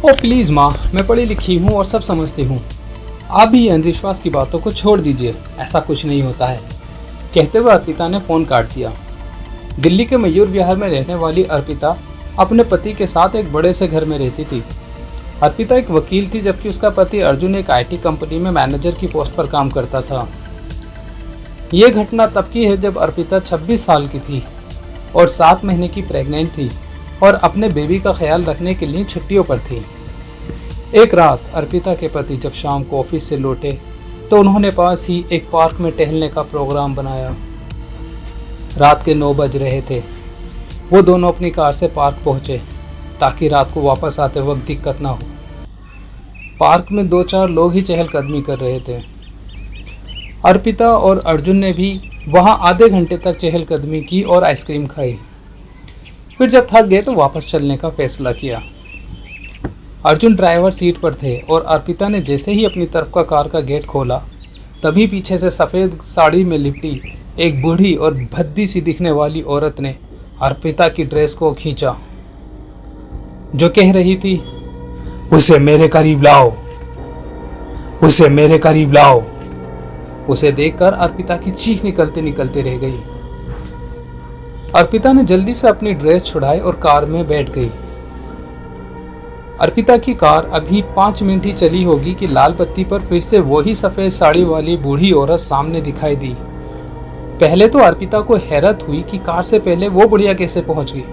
ओ please माँ, मैं पढ़ी लिखी हूँ और सब समझती हूँ। आप भी ये अंधविश्वास की बातों को छोड़ दीजिए, ऐसा कुछ नहीं होता है। कहते हुए अर्पिता ने फ़ोन काट दिया। दिल्ली के मयूर विहार में रहने वाली अर्पिता अपने पति के साथ एक बड़े से घर में रहती थी। अर्पिता एक वकील थी, जबकि उसका पति अर्जुन एक आईटी कंपनी में मैनेजर की पोस्ट पर काम करता था। ये घटना तब की है जब अर्पिता 26 साल की थी और 7 महीने की प्रेग्नेंट थी और अपने बेबी का ख्याल रखने के लिए छुट्टियों पर थी। एक रात अर्पिता के पति जब शाम को ऑफिस से लौटे तो उन्होंने पास ही एक पार्क में टहलने का प्रोग्राम बनाया। रात के 9 बज रहे थे। वो दोनों अपनी कार से पार्क पहुंचे ताकि रात को वापस आते वक्त दिक्कत ना हो। पार्क में 2-4 लोग ही चहलकदमी कर रहे थे। अर्पिता और अर्जुन ने भी वहां आधे घंटे तक चहलकदमी की और आइसक्रीम खाई। फिर जब थक गए तो वापस चलने का फैसला किया। अर्जुन ड्राइवर सीट पर थे और अर्पिता ने जैसे ही अपनी तरफ का कार का गेट खोला तभी पीछे से सफ़ेद साड़ी में लिपटी एक बूढ़ी और भद्दी सी दिखने वाली औरत ने अर्पिता की ड्रेस को खींचा, जो कह रही थी, उसे मेरे करीब लाओ, उसे मेरे करीब लाओ। उसे देखकर अर्पिता की चीख निकलते निकलते रह गई। अर्पिता ने जल्दी से अपनी ड्रेस छुड़ाई और कार में बैठ गई। अर्पिता की कार अभी 5 मिनट ही चली होगी कि लाल बत्ती पर फिर से वही सफ़ेद साड़ी वाली बूढ़ी औरत सामने दिखाई दी। पहले तो अर्पिता को हैरत हुई कि कार से पहले वो बुढ़िया कैसे पहुंच गई,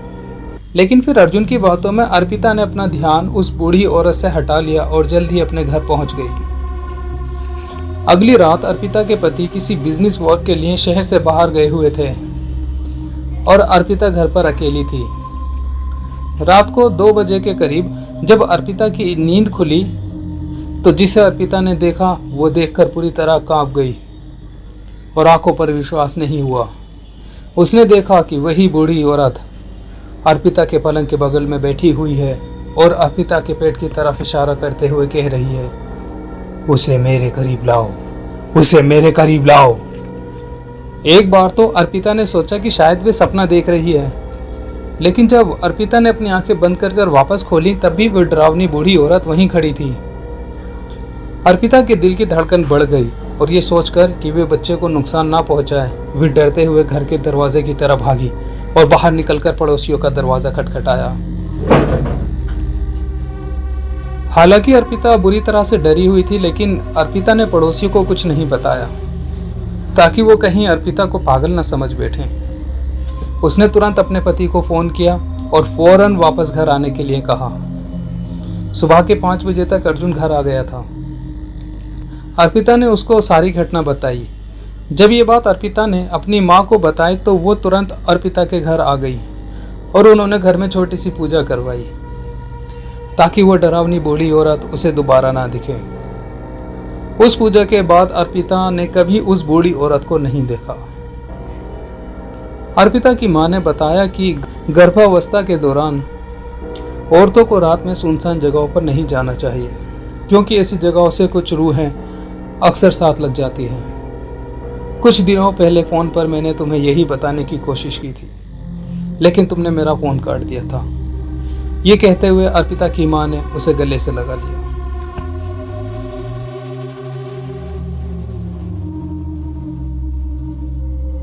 लेकिन फिर अर्जुन की बातों में अर्पिता ने अपना ध्यान उस बूढ़ी औरत से हटा लिया और जल्द ही अपने घर पहुंच गई। अगली रात अर्पिता के पति किसी बिजनेस वर्क के लिए शहर से बाहर गए हुए थे और अर्पिता घर पर अकेली थी। रात को 2 बजे के करीब जब अर्पिता की नींद खुली तो जिसे अर्पिता ने देखा वो देखकर पूरी तरह कांप गई और आंखों पर विश्वास नहीं हुआ। उसने देखा कि वही बूढ़ी औरत अर्पिता के पलंग के बगल में बैठी हुई है और अर्पिता के पेट की तरफ इशारा करते हुए कह रही है, उसे मेरे करीब लाओ, उसे मेरे करीब लाओ। एक बार तो अर्पिता ने सोचा कि शायद वे सपना देख रही है, लेकिन जब अर्पिता ने अपनी आंखें बंद कर वापस खोली तब भी वह डरावनी बूढ़ी औरत वहीं खड़ी थी। अर्पिता के दिल की धड़कन बढ़ गई और ये सोचकर कि वे बच्चे को नुकसान ना पहुंचाए, वे डरते हुए घर के दरवाजे की तरफ भागी और बाहर निकलकर पड़ोसियों का दरवाजा खटखटाया। हालांकि अर्पिता बुरी तरह से डरी हुई थी, लेकिन अर्पिता ने पड़ोसियों को कुछ नहीं बताया ताकि वो कहीं अर्पिता को पागल न समझ बैठे। उसने तुरंत अपने पति को फ़ोन किया और फौरन वापस घर आने के लिए कहा। सुबह के 5 बजे तक अर्जुन घर आ गया था। अर्पिता ने उसको सारी घटना बताई। जब ये बात अर्पिता ने अपनी माँ को बताई तो वो तुरंत अर्पिता के घर आ गई और उन्होंने घर में छोटी सी पूजा करवाई ताकि वो डरावनी बूढ़ी औरत उसे दोबारा ना दिखे। उस पूजा के बाद अर्पिता ने कभी उस बूढ़ी औरत को नहीं देखा। अर्पिता की मां ने बताया कि गर्भावस्था के दौरान औरतों को रात में सुनसान जगहों पर नहीं जाना चाहिए, क्योंकि ऐसी जगहों से कुछ रूहें अक्सर साथ लग जाती हैं। कुछ दिनों पहले फ़ोन पर मैंने तुम्हें यही बताने की कोशिश की थी, लेकिन तुमने मेरा फ़ोन काट दिया था। ये कहते हुए अर्पिता की मां ने उसे गले से लगा लिया।